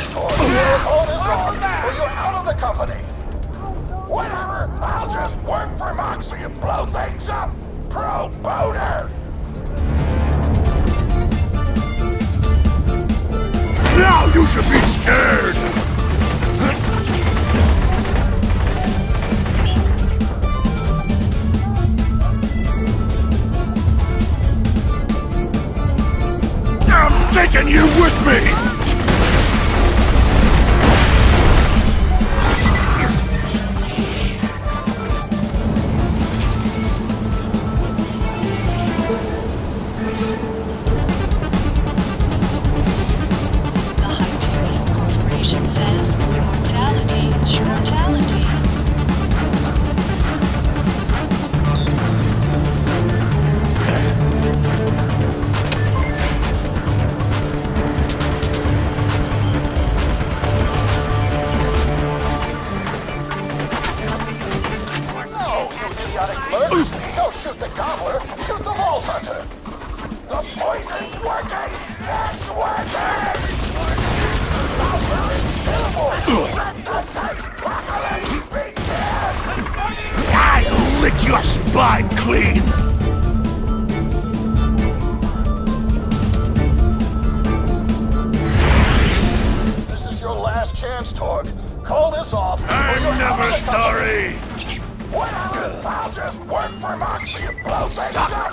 chance, Tor. Call this off, or you're out of the company. Whatever, I'll just work for Moxie and blow things up. Pro boner. Now you should be scared! I'm taking you with me! Don't shoot the gobbler, shoot the vault hunter. The poison's working! It's working! The gobbler is killable! Let the taste apocalypse begin! I'll lick your spine clean! This is your last chance, Torg. Call this off, I'm never sorry! Whatever, I'll just work for Moxie and blow things up!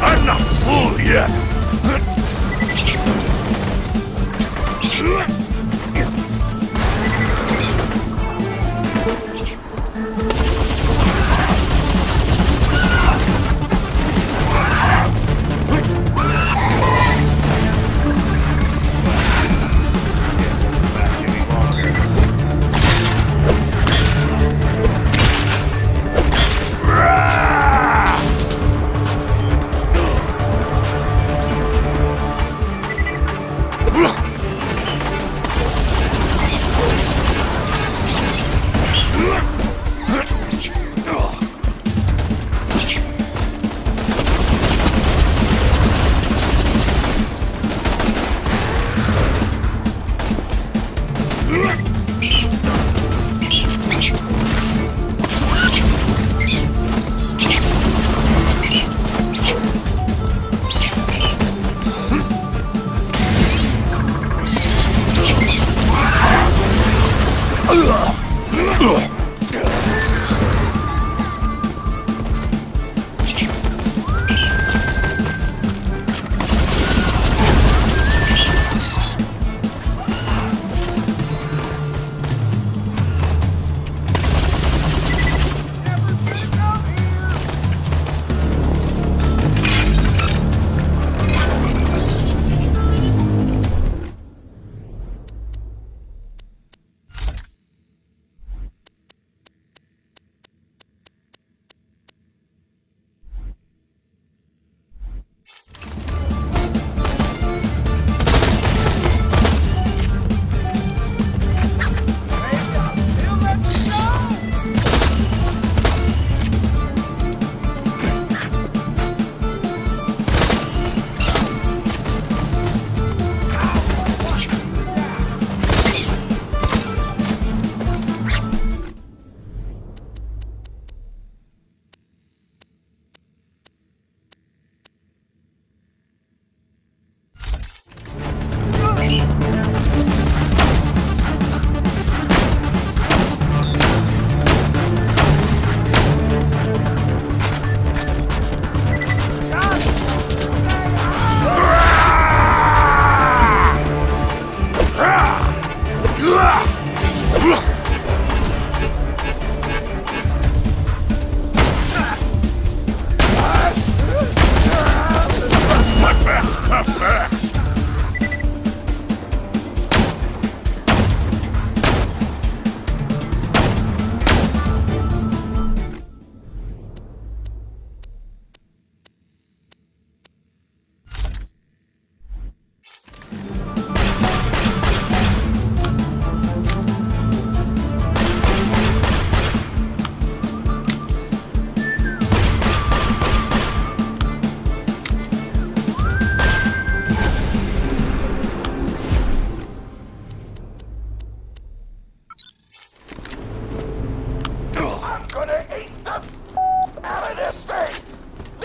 I'm not full yet!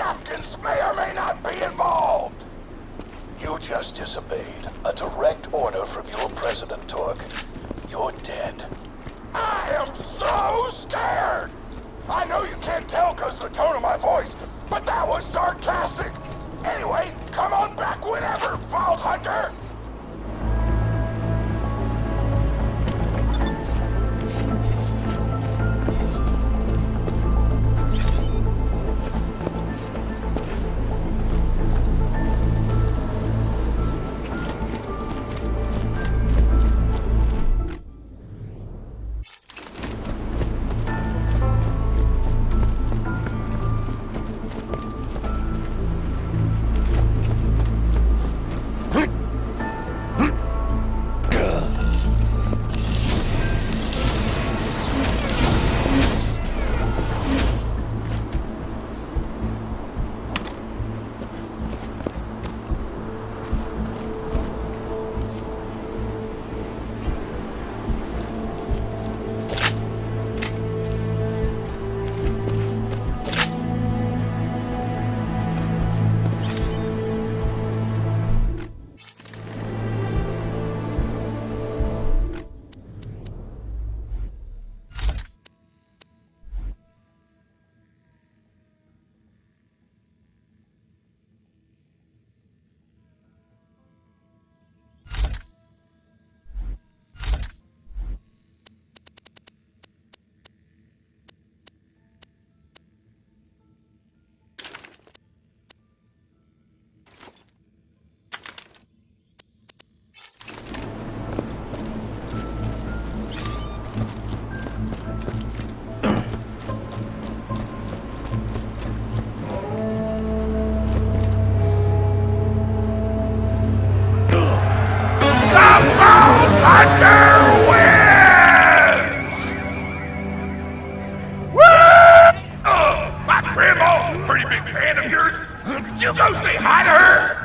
napkins may or may not be involved. You just disobeyed a direct order from your President, Torg. You're dead. I am so scared! I know you can't tell because of the tone of my voice, but that was sarcastic. Anyway, come on back whenever, Vault Hunter! You go say hi to her!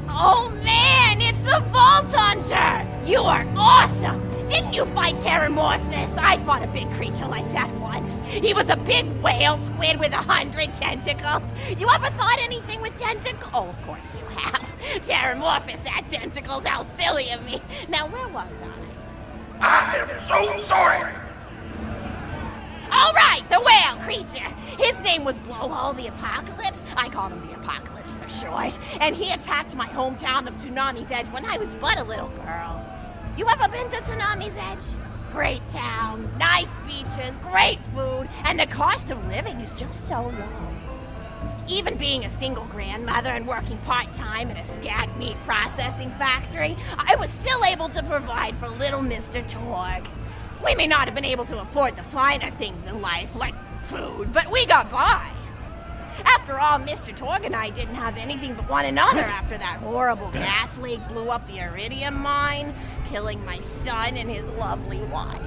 Oh man, it's the Vault Hunter! You are awesome! Didn't you fight Terramorphous? I fought a big creature like that once. He was a big whale squid with 100 tentacles. You ever thought anything with tentacles? Oh, of course you have. Terramorphous had tentacles, how silly of me. Now, where was I? I am so sorry! All right, the whale creature. His name was Blowhole the Apocalypse. I called him the Apocalypse for short. And he attacked my hometown of Tsunami's Edge when I was but a little girl. You ever been to Tsunami's Edge? Great town, nice beaches, great food, and the cost of living is just so low. Even being a single grandmother and working part-time at a scat meat processing factory, I was still able to provide for little Mr. Torg. We may not have been able to afford the finer things in life, like food, but we got by. After all, Mr. Torg and I didn't have anything but one another after that horrible gas leak blew up the iridium mine, killing my son and his lovely wife.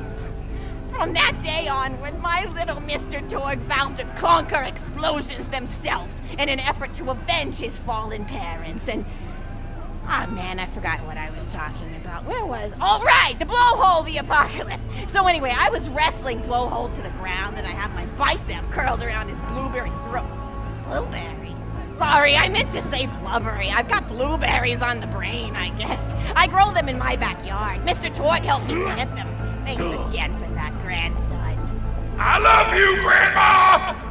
From that day onward, my little Mr. Torg vowed to conquer explosions themselves in an effort to avenge his fallen parents, and... Ah, man, I forgot what I was talking about. Where was... All right, the Blowhole the Apocalypse. So anyway, I was wrestling Blowhole to the ground, and I have my bicep curled around his blueberry throat. Blueberry? Sorry, I meant to say blubbery. I've got blueberries on the brain, I guess. I grow them in my backyard. Mr. Torg helped me plant them. Thanks again for that, grandson. I love you, Grandma!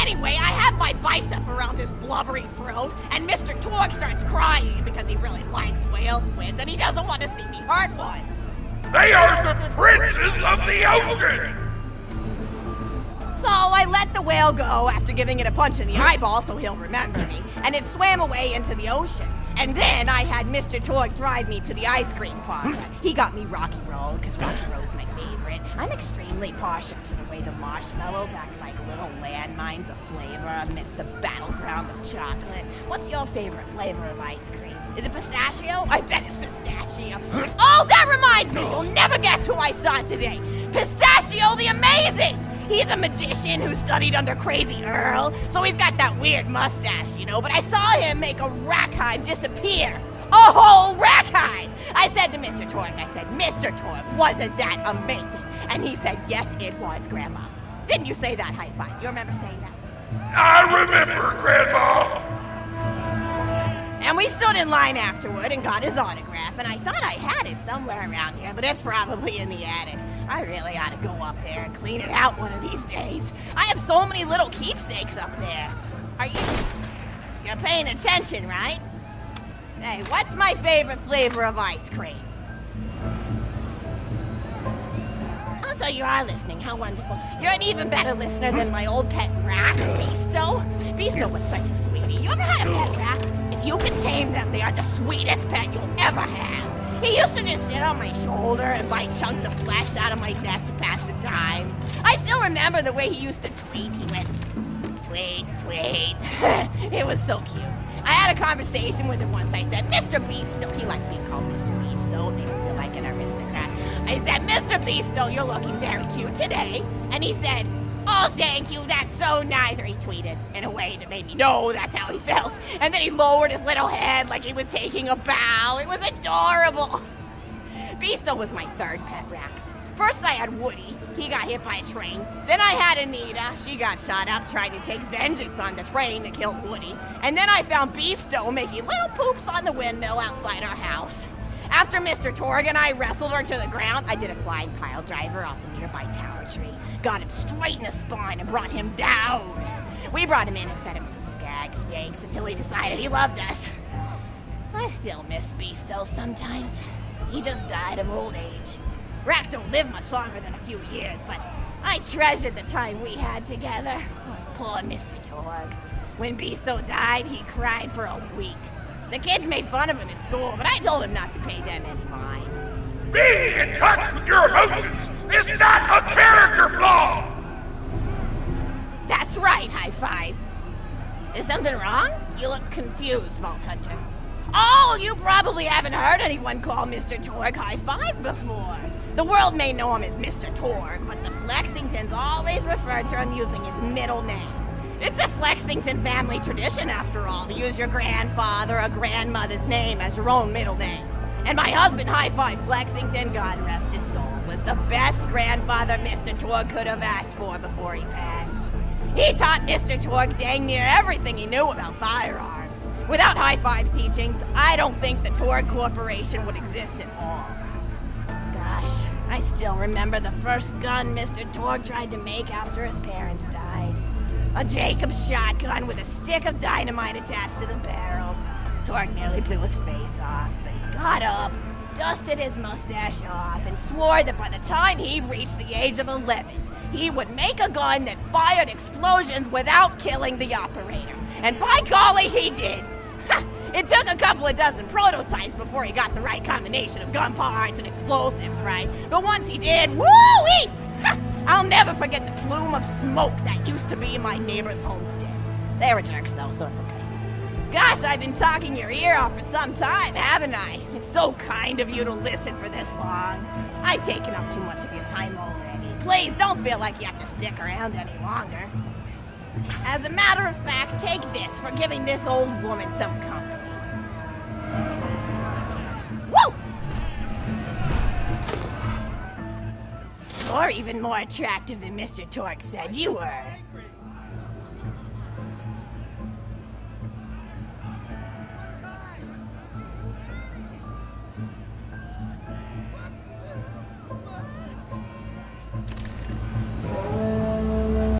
Anyway, I have my bicep around his blubbery throat, and Mr. Torg starts crying because he really likes whale squids, and he doesn't want to see me hurt one. They are the princes of the ocean! So I let the whale go after giving it a punch in the eyeball so he'll remember me, and it swam away into the ocean. And then I had Mr. Torg drive me to the ice cream parlor. He got me Rocky Road, because Rocky Road's my favorite. I'm extremely partial to the way the marshmallows act like little landmines of flavor amidst the battleground of chocolate. What's your favorite flavor of ice cream? Is it pistachio? I bet it's pistachio. Oh, that reminds me! You'll never guess who I saw today! Pistachio the Amazing! He's a magician who studied under Crazy Earl, so he's got that weird mustache, you know, but I saw him make a rack hive disappear. A whole rack hive! I said to Mr. Torg, Mr. Torg, wasn't that amazing? And he said, yes, it was, Grandma. Didn't you say that, High Five? You remember saying that? I remember, Grandma. And we stood in line afterward and got his autograph, and I thought I had it somewhere around here, but it's probably in the attic. I really ought to go up there and clean it out one of these days. I have so many little keepsakes up there. You're paying attention, right? Say, what's my favorite flavor of ice cream? Oh, so you are listening. How wonderful. You're an even better listener than my old pet rat, Beasto. Beasto was such a sweetie. You ever had a pet rat? If you can tame them, they are the sweetest pet you'll ever have. He used to just sit on my shoulder and bite chunks of flesh out of my neck to pass the time. I still remember the way he used to tweet. He went, tweet, tweet. It was so cute. I had a conversation with him once. I said, Mr. Beasto. He liked being called Mr. Beasto. Made him feel like an aristocrat. I said, Mr. Beasto, you're looking very cute today. And he said, oh, thank you, that's so nice. Or he tweeted in a way that made me know that's how he felt. And then he lowered his little head like he was taking a bow. It was adorable. Beasto was my third pet rat. First I had Woody. He got hit by a train. Then I had Anita. She got shot up trying to take vengeance on the train that killed Woody. And then I found Beasto making little poops on the windmill outside our house. After Mr. Torg and I wrestled her to the ground, I did a flying pile driver off a nearby tower tree, got him straight in the spine and brought him down. We brought him in and fed him some skag steaks until he decided he loved us. I still miss Beasto sometimes. He just died of old age. Rats don't live much longer than a few years, but I treasured the time we had together. Oh, poor Mr. Torg. When Beasto died, he cried for a week. The kids made fun of him at school, but I told him not to pay them any mind. Being in touch with your emotions is not a character flaw! That's right, High Five. Is something wrong? You look confused, Vault Hunter. Oh, you probably haven't heard anyone call Mr. Torg High Five before. The world may know him as Mr. Torg, but the Flexingtons always refer to him using his middle name. It's a Flexington family tradition, after all, to use your grandfather or grandmother's name as your own middle name. And my husband, High Five Flexington, God rest his soul, was the best grandfather Mr. Torg could have asked for before he passed. He taught Mr. Torg dang near everything he knew about firearms. Without High Five's teachings, I don't think the Torg Corporation would exist at all. Gosh, I still remember the first gun Mr. Torg tried to make after his parents died. A Jacobs shotgun with a stick of dynamite attached to the barrel. Torg nearly blew his face off, but he got up, dusted his mustache off, and swore that by the time he reached the age of 11, he would make a gun that fired explosions without killing the operator. And by golly, he did! It took a couple of dozen prototypes before he got the right combination of gun parts and explosives right. But once he did, woo-wee! I'll never forget the plume of smoke that used to be in my neighbor's homestead. They were jerks though, so it's okay. Gosh, I've been talking your ear off for some time, haven't I? It's so kind of you to listen for this long. I've taken up too much of your time already. Please don't feel like you have to stick around any longer. As a matter of fact, take this for giving this old woman some company. Woo! You're even more attractive than Mr. Torg said you were.